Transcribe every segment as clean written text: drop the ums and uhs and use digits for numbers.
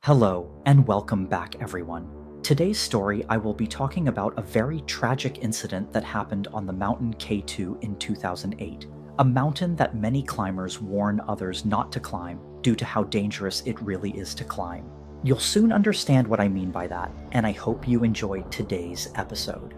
Hello, and welcome back, everyone. Today's story, I will be talking about a very tragic incident that happened on the mountain K2 in 2008, a mountain that many climbers warn others not to climb due to how dangerous it really is to climb. You'll soon understand what I mean by that, and I hope you enjoyed today's episode.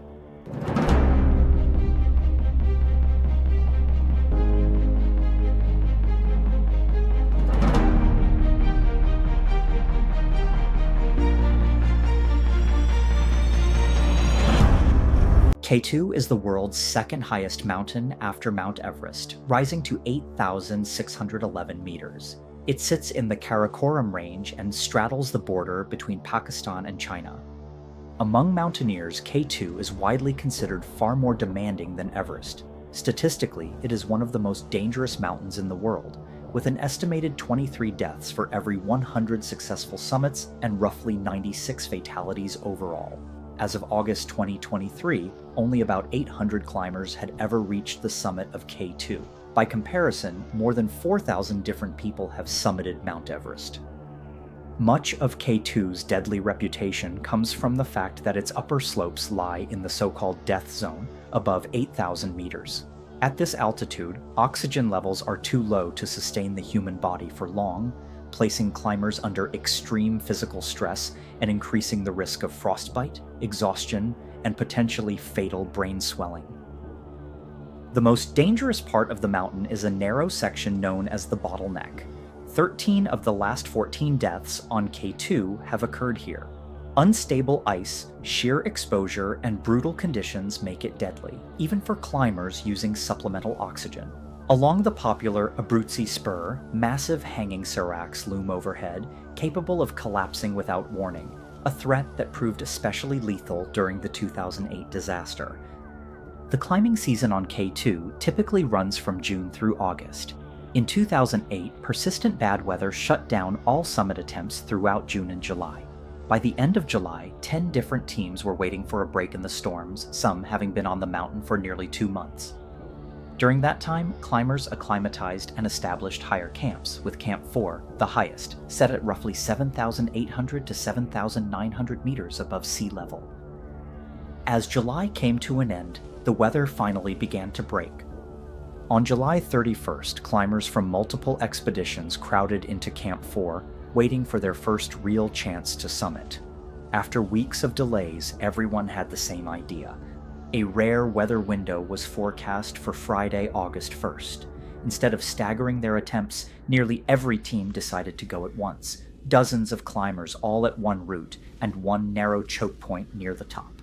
K2 is the world's second highest mountain after Mount Everest, rising to 8,611 meters. It sits in the Karakoram range and straddles the border between Pakistan and China. Among mountaineers, K2 is widely considered far more demanding than Everest. Statistically, it is one of the most dangerous mountains in the world, with an estimated 23 deaths for every 100 successful summits and roughly 96 fatalities overall. As of August 2023, only about 800 climbers had ever reached the summit of K2. By comparison, more than 4,000 different people have summited Mount Everest. Much of K2's deadly reputation comes from the fact that its upper slopes lie in the so-called death zone, above 8,000 meters. At this altitude, oxygen levels are too low to sustain the human body for long, placing climbers under extreme physical stress and increasing the risk of frostbite, exhaustion, and potentially fatal brain swelling. The most dangerous part of the mountain is a narrow section known as the Bottleneck. 13 of the last 14 deaths on K2 have occurred here. Unstable ice, sheer exposure, and brutal conditions make it deadly, even for climbers using supplemental oxygen. Along the popular Abruzzi Spur, massive hanging seracs loom overhead, capable of collapsing without warning, a threat that proved especially lethal during the 2008 disaster. The climbing season on K2 typically runs from June through August. In 2008, persistent bad weather shut down all summit attempts throughout June and July. By the end of July, 10 different teams were waiting for a break in the storms, some having been on the mountain for nearly 2 months. During that time, climbers acclimatized and established higher camps, with Camp 4, the highest, set at roughly 7,800 to 7,900 meters above sea level. As July came to an end, the weather finally began to break. On July 31st, climbers from multiple expeditions crowded into Camp 4, waiting for their first real chance to summit. After weeks of delays, everyone had the same idea. A rare weather window was forecast for Friday, August 1st. Instead of staggering their attempts, nearly every team decided to go at once, dozens of climbers all at one route, and one narrow choke point near the top.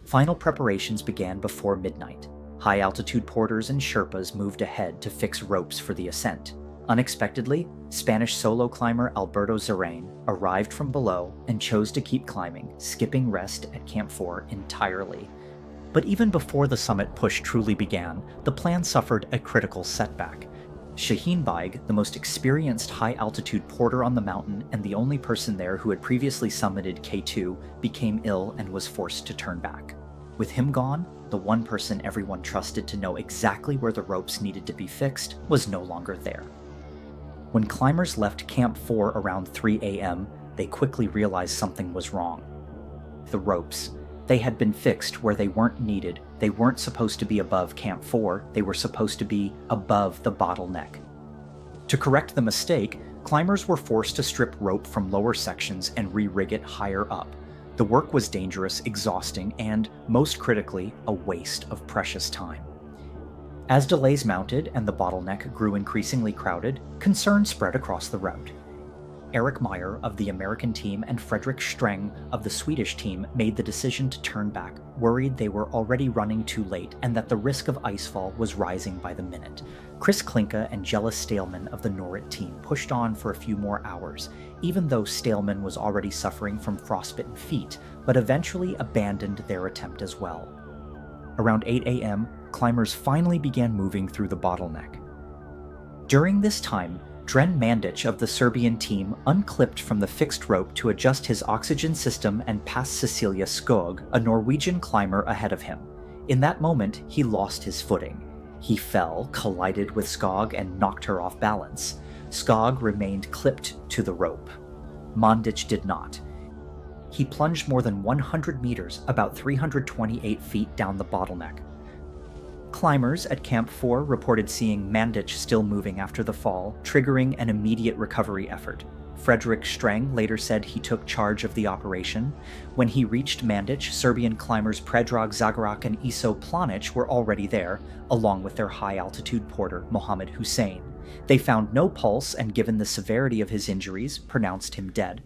Final preparations began before midnight. High-altitude porters and Sherpas moved ahead to fix ropes for the ascent. Unexpectedly, Spanish solo climber Alberto Zerain arrived from below and chose to keep climbing, skipping rest at Camp 4 entirely. But even before the summit push truly began, the plan suffered a critical setback. Shaheen Baig, the most experienced high-altitude porter on the mountain and the only person there who had previously summited K2, became ill and was forced to turn back. With him gone, the one person everyone trusted to know exactly where the ropes needed to be fixed was no longer there. When climbers left Camp 4 around 3 a.m., they quickly realized something was wrong. The ropes. They had been fixed where they weren't needed. They weren't supposed to be above Camp 4, they were supposed to be above the Bottleneck. To correct the mistake, climbers were forced to strip rope from lower sections and re-rig it higher up. The work was dangerous, exhausting, and, most critically, a waste of precious time. As delays mounted and the Bottleneck grew increasingly crowded, concern spread across the route. Eric Meyer of the American team and Fredrik Streng of the Swedish team made the decision to turn back, worried they were already running too late and that the risk of icefall was rising by the minute. Chris Klinke and Jelle Steelman of the Norrit team pushed on for a few more hours, even though Steelman was already suffering from frostbitten feet, but eventually abandoned their attempt as well. Around 8 a.m., climbers finally began moving through the Bottleneck. During this time, Dren Mandic of the Serbian team unclipped from the fixed rope to adjust his oxygen system and pass Cecilia Skog, a Norwegian climber ahead of him. In that moment, he lost his footing. He fell, collided with Skog, and knocked her off balance. Skog remained clipped to the rope. Mandich did not. He plunged more than 100 meters, about 328 feet down the bottleneck. Climbers at Camp 4 reported seeing Mandich still moving after the fall, triggering an immediate recovery effort. Frederick Streng later said he took charge of the operation. When he reached Mandich, Serbian climbers Predrag Zagorak and Iso Planic were already there, along with their high-altitude porter, Mohammed Hussein. They found no pulse and, given the severity of his injuries, pronounced him dead.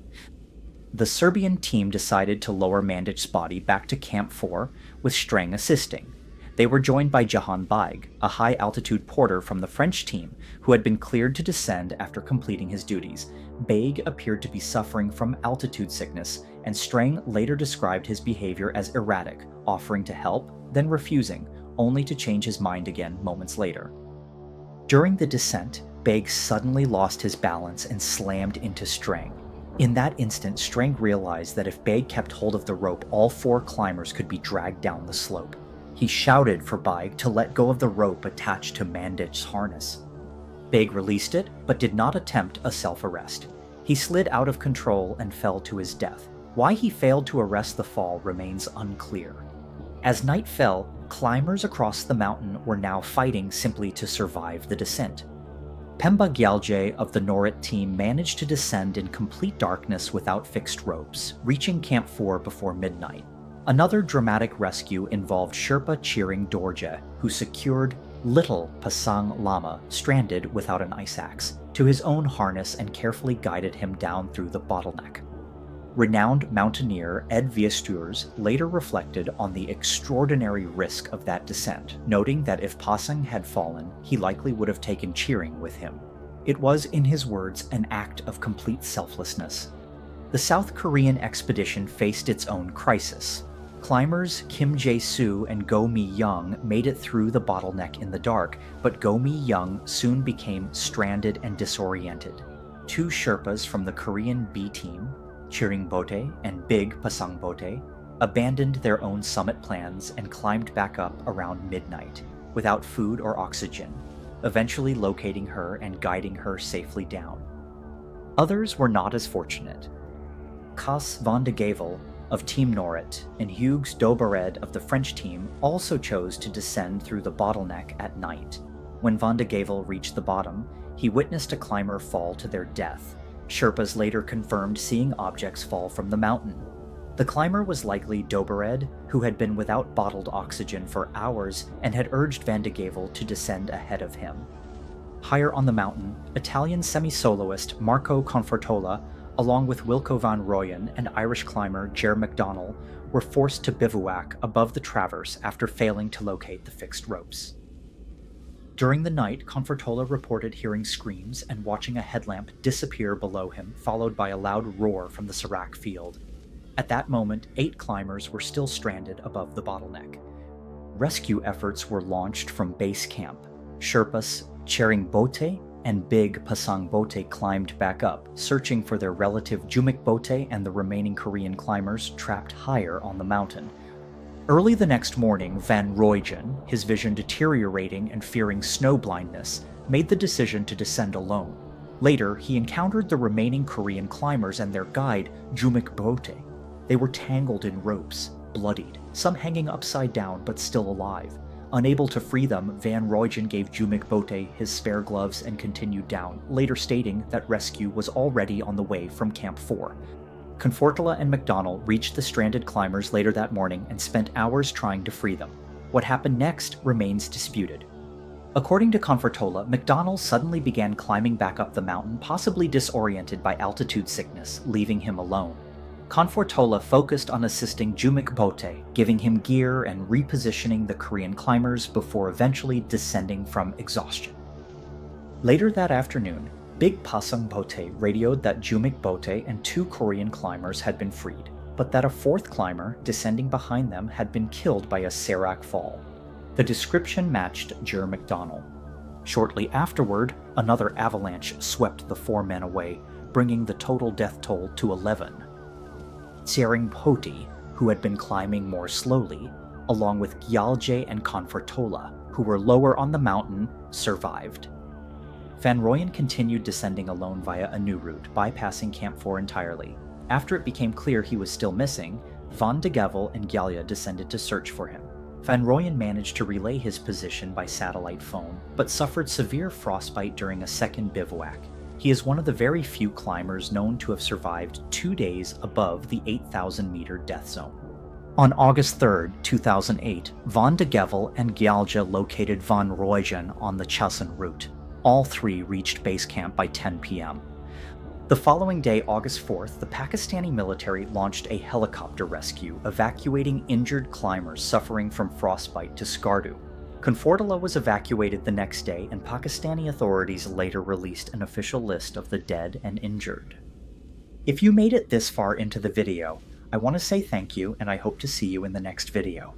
The Serbian team decided to lower Mandich's body back to Camp 4, with Streng assisting. They were joined by Jahan Baig, a high-altitude porter from the French team, who had been cleared to descend after completing his duties. Baig appeared to be suffering from altitude sickness, and Streng later described his behavior as erratic, offering to help, then refusing, only to change his mind again moments later. During the descent, Baig suddenly lost his balance and slammed into Streng. In that instant, Streng realized that if Baig kept hold of the rope, all 4 climbers could be dragged down the slope. He shouted for Baig to let go of the rope attached to Mandich's harness. Baig released it, but did not attempt a self-arrest. He slid out of control and fell to his death. Why he failed to arrest the fall remains unclear. As night fell, climbers across the mountain were now fighting simply to survive the descent. Pemba Gyalje of the Norit team managed to descend in complete darkness without fixed ropes, reaching Camp 4 before midnight. Another dramatic rescue involved Sherpa cheering Dorje, who secured little Pasang Lama, stranded without an ice axe, to his own harness and carefully guided him down through the bottleneck. Renowned mountaineer Ed Viesturs later reflected on the extraordinary risk of that descent, noting that if Pasang had fallen, he likely would have taken cheering with him. It was, in his words, an act of complete selflessness. The South Korean expedition faced its own crisis. Climbers Kim Jae-soo and Go Mi-young made it through the bottleneck in the dark, but Go Mi-young soon became stranded and disoriented. 2 Sherpas from the Korean B team, Cheering Bote and Big Pasang Bote, abandoned their own summit plans and climbed back up around midnight, without food or oxygen, eventually locating her and guiding her safely down. Others were not as fortunate. Cas van de Gevel of Team Norit and Hugues Dobered of the French team also chose to descend through the bottleneck at night. When van de Gevel reached the bottom, he witnessed a climber fall to their death. Sherpas later confirmed seeing objects fall from the mountain. The climber was likely Dobered, who had been without bottled oxygen for hours and had urged van de Gevel to descend ahead of him. Higher on the mountain, Italian semi-soloist Marco Confortola, along with Wilco van Rooyen and Irish climber Ger MacDonald, were forced to bivouac above the traverse after failing to locate the fixed ropes. During the night, Confortola reported hearing screams and watching a headlamp disappear below him, followed by a loud roar from the serac field. At that moment, 8 climbers were still stranded above the bottleneck. Rescue efforts were launched from base camp. Sherpas Chering Bote and Big Pasang Bote climbed back up, searching for their relative Jumik Bote and the remaining Korean climbers trapped higher on the mountain. Early the next morning, Van Rooyen, his vision deteriorating and fearing snow blindness, made the decision to descend alone. Later, he encountered the remaining Korean climbers and their guide, Jumik Bote. They were tangled in ropes, bloodied, some hanging upside down but still alive. Unable to free them, Van Rooyen gave Jumik Bote his spare gloves and continued down, later stating that rescue was already on the way from Camp 4. Confortola and MacDonald reached the stranded climbers later that morning and spent hours trying to free them. What happened next remains disputed. According to Confortola, MacDonald suddenly began climbing back up the mountain, possibly disoriented by altitude sickness, leaving him alone. Confortola focused on assisting Jumik Bote, giving him gear and repositioning the Korean climbers before eventually descending from exhaustion. Later that afternoon, Big Pasang Bote radioed that Jumik Bote and 2 Korean climbers had been freed, but that a 4th climber descending behind them had been killed by a serac fall. The description matched Ger MacDonald. Shortly afterward, another avalanche swept the 4 men away, bringing the total death toll to 11. Tsering Poti, who had been climbing more slowly, along with Gyalje and Confortola, who were lower on the mountain, survived. Van Rooyen continued descending alone via a new route, bypassing Camp 4 entirely. After it became clear he was still missing, Van de Gevel and Gjalja descended to search for him. Van Rooyen managed to relay his position by satellite phone, but suffered severe frostbite during a second bivouac. He is one of the very few climbers known to have survived 2 days above the 8,000-meter death zone. On August 3, 2008, Van de Gevel and Gjalja located Van Rooyen on the Chasen route. All three reached base camp by 10 p.m. The following day, August 4th, the Pakistani military launched a helicopter rescue, evacuating injured climbers suffering from frostbite to Skardu. Comfortala was evacuated the next day, and Pakistani authorities later released an official list of the dead and injured. If you made it this far into the video, I want to say thank you, and I hope to see you in the next video.